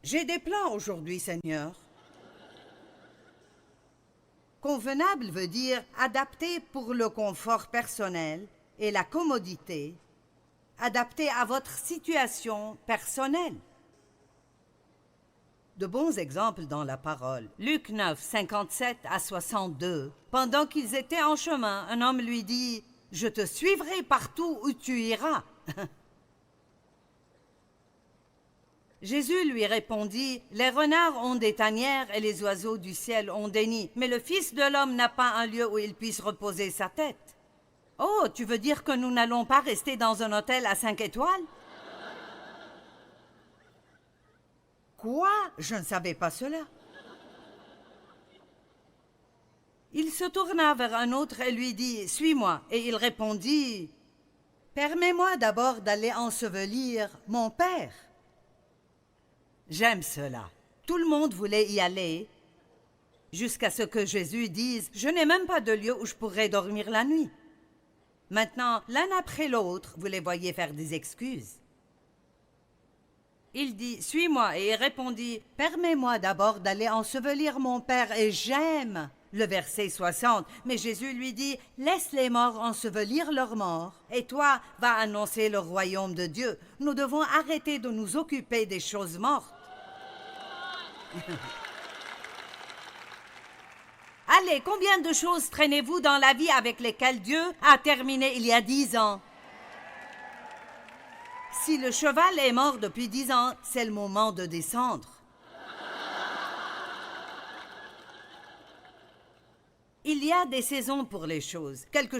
J'ai des plans aujourd'hui, Seigneur. Convenable veut dire adapté pour le confort personnel et la commodité, adapté à votre situation personnelle. De bons exemples dans la parole. Luc 9, 57 à 62. Pendant qu'ils étaient en chemin, un homme lui dit « Je te suivrai partout où tu iras. » Jésus lui répondit « Les renards ont des tanières et les oiseaux du ciel ont des nids, mais le Fils de l'homme n'a pas un lieu où il puisse reposer sa tête. » Oh, tu veux dire que nous n'allons pas rester dans un hôtel à 5 étoiles? Quoi? Je ne savais pas cela. Il se tourna vers un autre et lui dit « Suis-moi. » Et il répondit « Permets-moi d'abord d'aller ensevelir mon père. » J'aime cela. Tout le monde voulait y aller, jusqu'à ce que Jésus dise « Je n'ai même pas de lieu où je pourrais dormir la nuit. » Maintenant, l'un après l'autre, vous les voyez faire des excuses. Il dit « Suis-moi. » Et il répondit « Permets-moi d'abord d'aller ensevelir mon père. » Et j'aime le verset 60. Mais Jésus lui dit « Laisse les morts ensevelir leurs morts. Et toi, va annoncer le royaume de Dieu. Nous devons arrêter de nous occuper des choses mortes. » Allez, combien de choses traînez-vous dans la vie avec lesquelles Dieu a terminé il y a 10 ans? Si le cheval est mort depuis 10 ans, c'est le moment de descendre. Il y a des saisons pour les choses. Quelque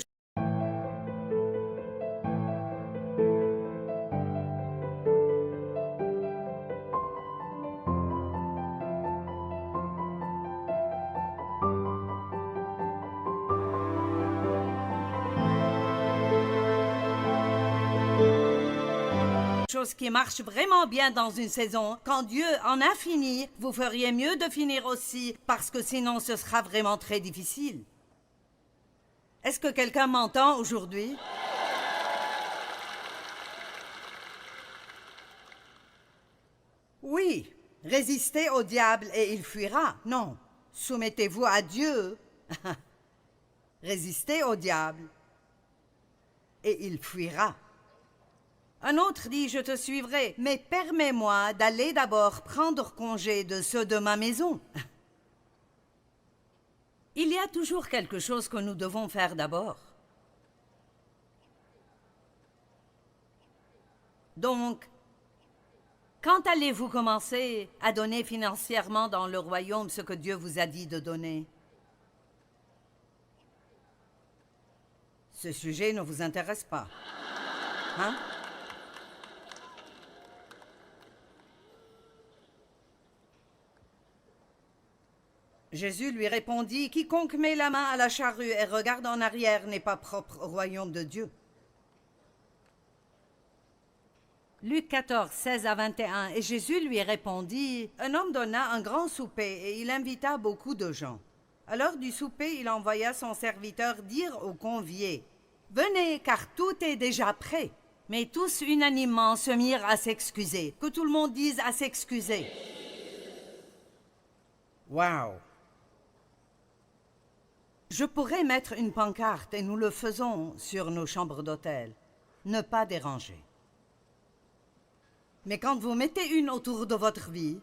chose qui marche vraiment bien dans une saison. Quand Dieu en a fini, vous feriez mieux de finir aussi, parce que sinon ce sera vraiment très difficile. Est-ce que quelqu'un m'entend aujourd'hui? Oui, résistez au diable et il fuira. Non, soumettez-vous à Dieu. Résistez au diable et il fuira. Un autre dit « Je te suivrai, mais permets-moi d'aller d'abord prendre congé de ceux de ma maison. » Il y a toujours quelque chose que nous devons faire d'abord. Donc, quand allez-vous commencer à donner financièrement dans le royaume ce que Dieu vous a dit de donner? Ce sujet ne vous intéresse pas, hein? Jésus lui répondit, « Quiconque met la main à la charrue et regarde en arrière n'est pas propre au royaume de Dieu. » Luc 14, 16 à 21. Et Jésus lui répondit, « Un homme donna un grand souper et il invita beaucoup de gens. À l'heure du souper, il envoya son serviteur dire aux conviés, « Venez, car tout est déjà prêt. » Mais tous unanimement se mirent à s'excuser. Que tout le monde dise à s'excuser. Wow! Je pourrais mettre une pancarte, et nous le faisons sur nos chambres d'hôtel. Ne pas déranger. Mais quand vous mettez une autour de votre vie,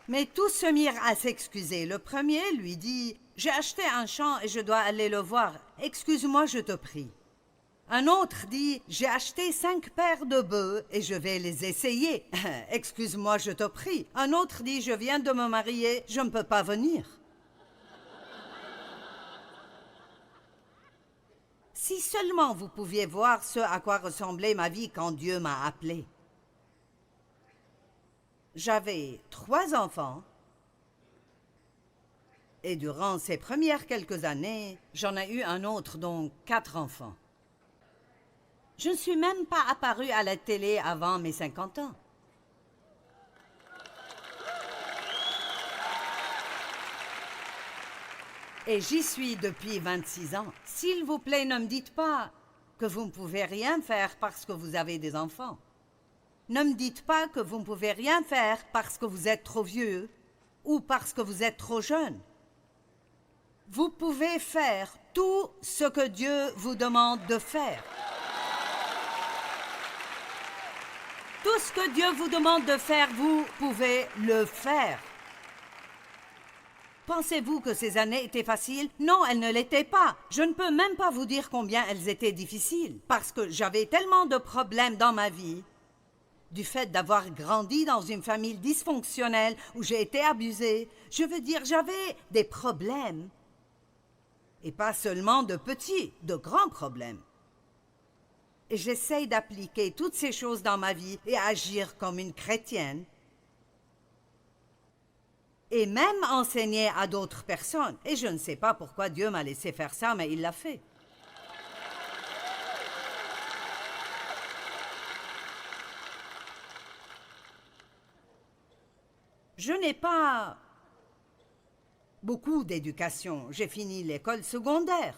mais tous se mirent à s'excuser. Le premier lui dit, « J'ai acheté un champ et je dois aller le voir. Excuse-moi, je te prie. » Un autre dit, « J'ai acheté 5 paires de bœufs et je vais les essayer. Excuse-moi, je te prie. » Un autre dit, « Je viens de me marier, je ne peux pas venir. » Si seulement vous pouviez voir ce à quoi ressemblait ma vie quand Dieu m'a appelé. J'avais 3 enfants et durant ces premières quelques années, j'en ai eu un autre, donc 4 enfants. Je ne suis même pas apparue à la télé avant mes 50 ans. Et j'y suis depuis 26 ans. S'il vous plaît, ne me dites pas que vous ne pouvez rien faire parce que vous avez des enfants. Ne me dites pas que vous ne pouvez rien faire parce que vous êtes trop vieux ou parce que vous êtes trop jeune. Vous pouvez faire tout ce que Dieu vous demande de faire. Tout ce que Dieu vous demande de faire, vous pouvez le faire. Pensez-vous que ces années étaient faciles? Non, elles ne l'étaient pas. Je ne peux même pas vous dire combien elles étaient difficiles, parce que j'avais tellement de problèmes dans ma vie, du fait d'avoir grandi dans une famille dysfonctionnelle où j'ai été abusée. Je veux dire, j'avais des problèmes. Et pas seulement de petits, de grands problèmes. Et j'essaye d'appliquer toutes ces choses dans ma vie et agir comme une chrétienne. Et même enseigner à d'autres personnes. Et je ne sais pas pourquoi Dieu m'a laissé faire ça, mais il l'a fait. Je n'ai pas beaucoup d'éducation. J'ai fini l'école secondaire.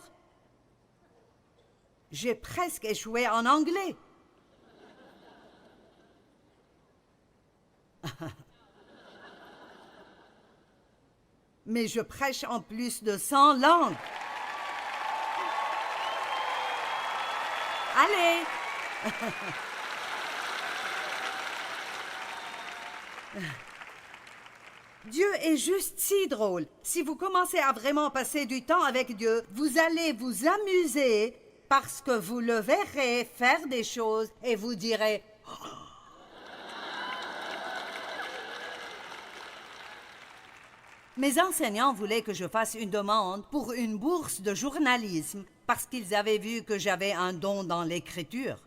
J'ai presque échoué en anglais. Mais je prêche en plus de 100 langues. Allez! Dieu est juste si drôle. Si vous commencez à vraiment passer du temps avec Dieu, vous allez vous amuser parce que vous le verrez faire des choses et vous direz « Mes enseignants voulaient que je fasse une demande pour une bourse de journalisme parce qu'ils avaient vu que j'avais un don dans l'écriture.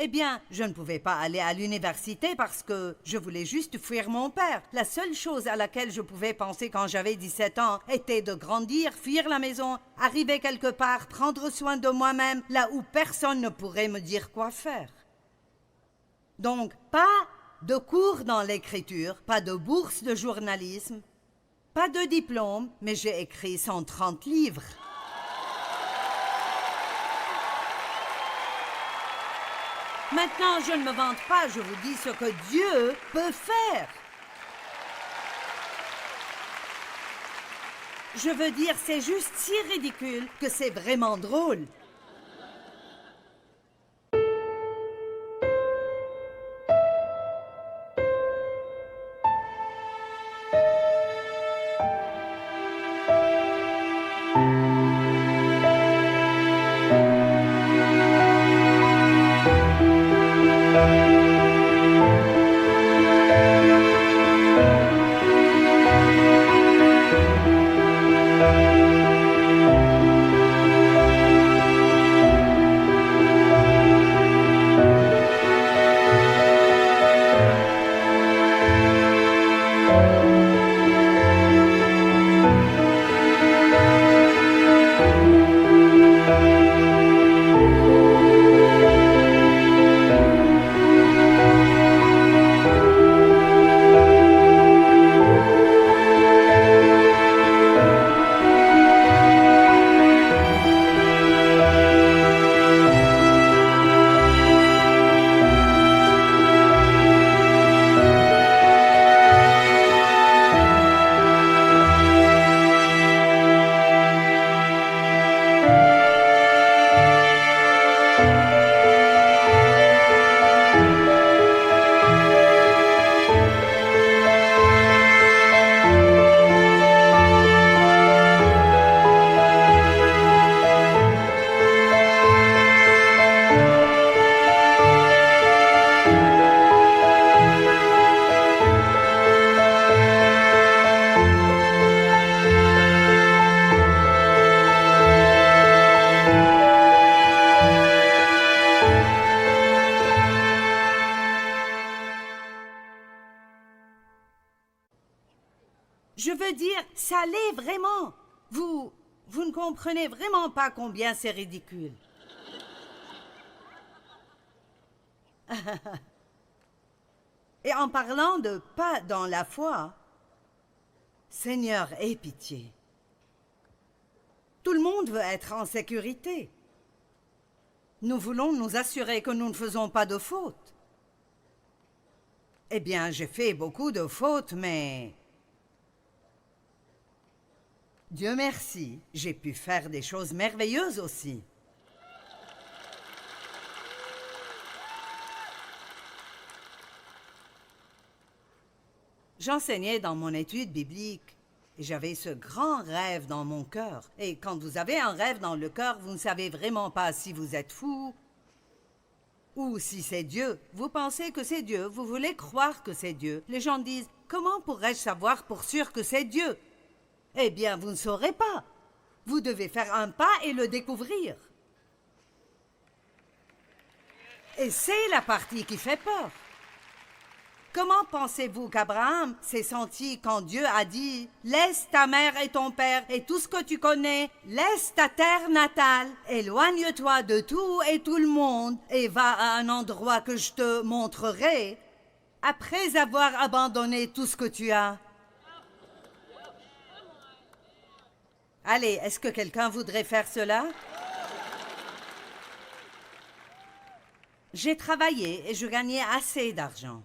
Eh bien, je ne pouvais pas aller à l'université parce que je voulais juste fuir mon père. La seule chose à laquelle je pouvais penser quand j'avais 17 ans était de grandir, fuir la maison, arriver quelque part, prendre soin de moi-même, là où personne ne pourrait me dire quoi faire. Donc, pas de cours dans l'écriture, pas de bourse de journalisme, pas de diplôme, mais j'ai écrit 130 livres. Maintenant, je ne me vante pas, je vous dis ce que Dieu peut faire. Je veux dire, c'est juste si ridicule que c'est vraiment drôle. allez vraiment. Vous ne comprenez vraiment pas combien c'est ridicule. Et en parlant de pas dans la foi, Seigneur, aie pitié. Tout le monde veut être en sécurité. Nous voulons nous assurer que nous ne faisons pas de fautes. Eh bien, j'ai fait beaucoup de fautes, mais... Dieu merci, j'ai pu faire des choses merveilleuses aussi. J'enseignais dans mon étude biblique et j'avais ce grand rêve dans mon cœur. Et quand vous avez un rêve dans le cœur, vous ne savez vraiment pas si vous êtes fou ou si c'est Dieu. Vous pensez que c'est Dieu, vous voulez croire que c'est Dieu. Les gens disent, comment pourrais-je savoir pour sûr que c'est Dieu? Eh bien, vous ne saurez pas. Vous devez faire un pas et le découvrir. Et c'est la partie qui fait peur. Comment pensez-vous qu'Abraham s'est senti quand Dieu a dit « Laisse ta mère et ton père et tout ce que tu connais, laisse ta terre natale, éloigne-toi de tout et tout le monde et va à un endroit que je te montrerai, après avoir abandonné tout ce que tu as. » Allez, est-ce que quelqu'un voudrait faire cela? J'ai travaillé et je gagnais assez d'argent.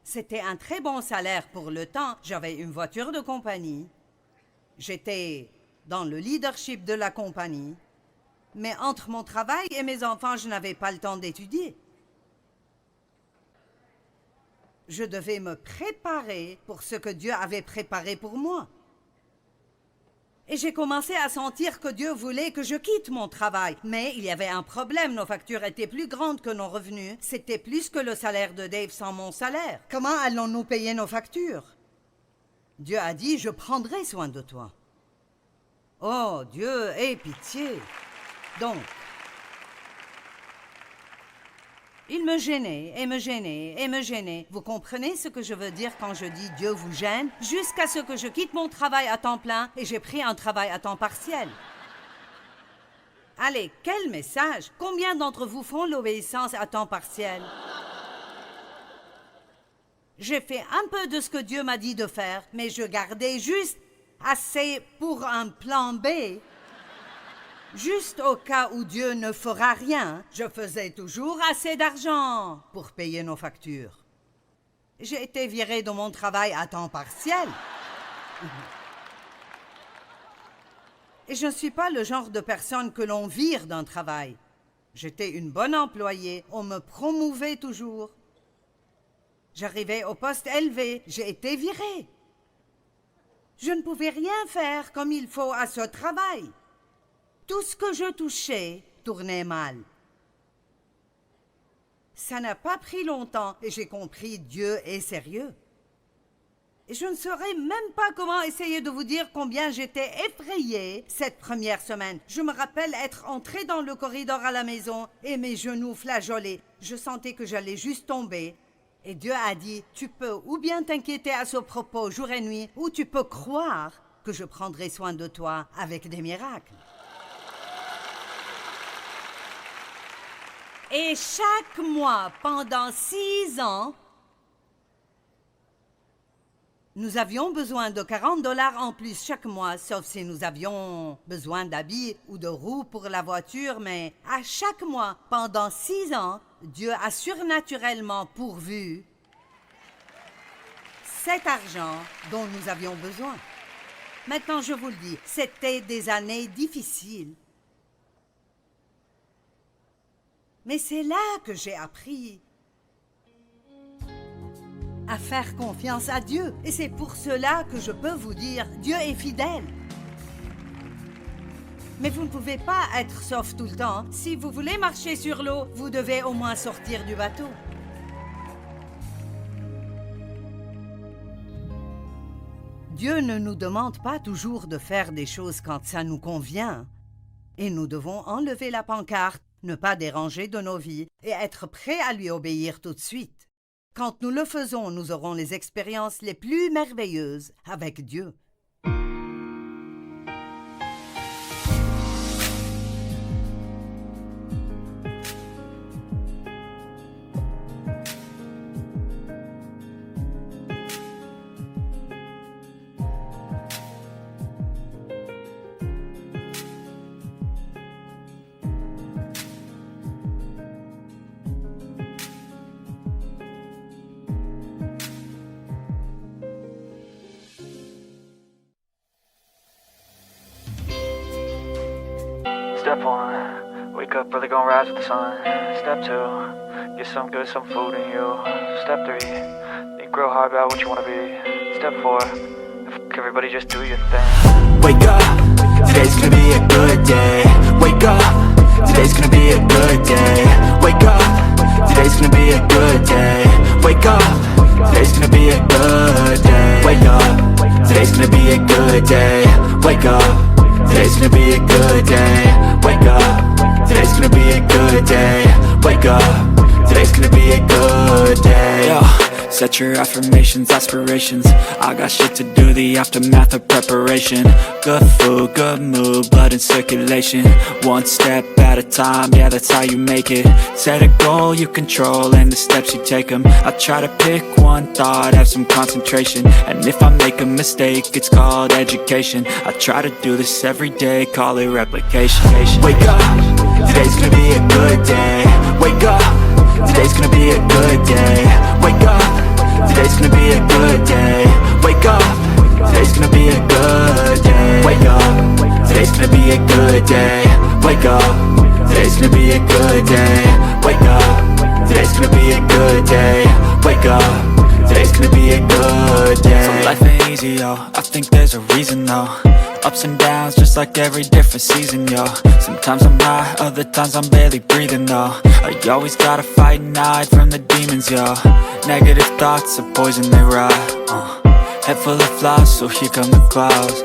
C'était un très bon salaire pour le temps. J'avais une voiture de compagnie. J'étais dans le leadership de la compagnie. Mais entre mon travail et mes enfants, je n'avais pas le temps d'étudier. Je devais me préparer pour ce que Dieu avait préparé pour moi. Et j'ai commencé à sentir que Dieu voulait que je quitte mon travail. Mais il y avait un problème, nos factures étaient plus grandes que nos revenus. C'était plus que le salaire de Dave sans mon salaire. Comment allons-nous payer nos factures? Dieu a dit, je prendrai soin de toi. Oh, Dieu, aie pitié. Donc, il me gênait et me gênait et me gênait. Vous comprenez ce que je veux dire quand je dis Dieu vous gêne? Jusqu'à ce que je quitte mon travail à temps plein et j'ai pris un travail à temps partiel. Allez, quel message! Combien d'entre vous font l'obéissance à temps partiel? J'ai fait un peu de ce que Dieu m'a dit de faire, mais je gardais juste assez pour un plan B. Juste au cas où Dieu ne fera rien, je faisais toujours assez d'argent pour payer nos factures. J'ai été virée de mon travail à temps partiel. Et je ne suis pas le genre de personne que l'on vire d'un travail. J'étais une bonne employée, on me promouvait toujours. J'arrivais au poste élevé, j'ai été virée. Je ne pouvais rien faire comme il faut à ce travail. Tout ce que je touchais tournait mal. Ça n'a pas pris longtemps et j'ai compris Dieu est sérieux. Et je ne saurais même pas comment essayer de vous dire combien j'étais effrayée cette première semaine. Je me rappelle être entrée dans le corridor à la maison et mes genoux flageolaient. Je sentais que j'allais juste tomber. Et Dieu a dit, tu peux ou bien t'inquiéter à ce propos jour et nuit, ou tu peux croire que je prendrai soin de toi avec des miracles. Et chaque mois, pendant 6 ans, nous avions besoin de 40 $ en plus chaque mois, sauf si nous avions besoin d'habits ou de roues pour la voiture, mais à chaque mois, pendant 6 ans, Dieu a surnaturellement pourvu cet argent dont nous avions besoin. Maintenant, je vous le dis, c'était des années difficiles. Mais c'est là que j'ai appris à faire confiance à Dieu. Et c'est pour cela que je peux vous dire, Dieu est fidèle. Mais vous ne pouvez pas être sauf tout le temps. Si vous voulez marcher sur l'eau, vous devez au moins sortir du bateau. Dieu ne nous demande pas toujours de faire des choses quand ça nous convient. Et nous devons enlever la pancarte, ne pas déranger de nos vies et être prêts à lui obéir tout de suite. Quand nous le faisons, nous aurons les expériences les plus merveilleuses avec Dieu. Step 1, wake up early, gonna rise with the sun. Step 2, get some good, some food in you. Step 3, think real hard about what you wanna be. Step 4, everybody just do your thing. Wake up, today's gonna be a good day. Wake up, today's gonna be a good day. Wake up, today's gonna be a good day. Wake up, today's gonna be a good day. Wake up, today's gonna be a good day. Wake up, today's gonna be a good day. Wake up, today's gonna be a good day. Wake up, today's gonna be a good day. Yo, set your affirmations, aspirations. I got shit to do, the aftermath of preparation. Good food, good mood, blood in circulation. One step at a time, yeah, that's how you make it. Set a goal you control and the steps you take them. I try to pick one thought, have some concentration. And if I make a mistake, it's called education. I try to do this every day, call it replication. Wake up, today's gonna be a good day. Wake up, today's gonna be a good day. Wake up, today's gonna be a good day. Wake up, today's gonna be a good day. Wake up, today's gonna be a good day. Wake up, today's gonna be a good day. Wake up, today's gonna be a good day. Wake up, today's gonna be a good day. So life ain't easy, yo, I think there's a reason though. Ups and downs, just like every different season, yo. Sometimes I'm high, other times I'm barely breathing, though. I always gotta fight and hide from the demons, yo. Negative thoughts are poison, they rot. Head full of flies, so here come the clouds.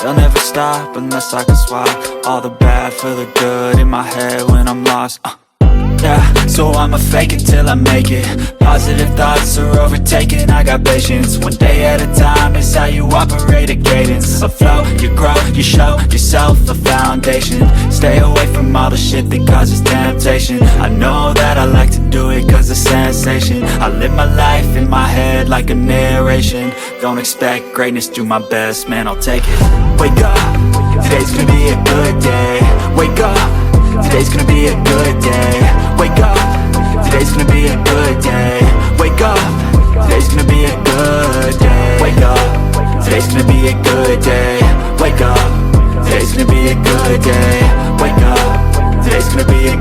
They'll never stop unless I can swap all the bad for the good in my head when I'm lost. Yeah, so I'ma fake it till I make it. Positive thoughts are overtaken, I got patience. One day at a time is how you operate a cadence. A flow, you grow, you show yourself a foundation. Stay away from all the shit that causes temptation. I know that I like to do it cause it's sensation. I live my life in my head like a narration. Don't expect greatness, do my best, man, I'll take it. Wake up, today's gonna be a good day. Wake up, today's gonna be a good day. Wake up, today's gonna be a good day. Wake up, today's gonna be a good day. Wake up, today's gonna be a good day. Wake up, today's gonna be a good day. Wake up, today's gonna be a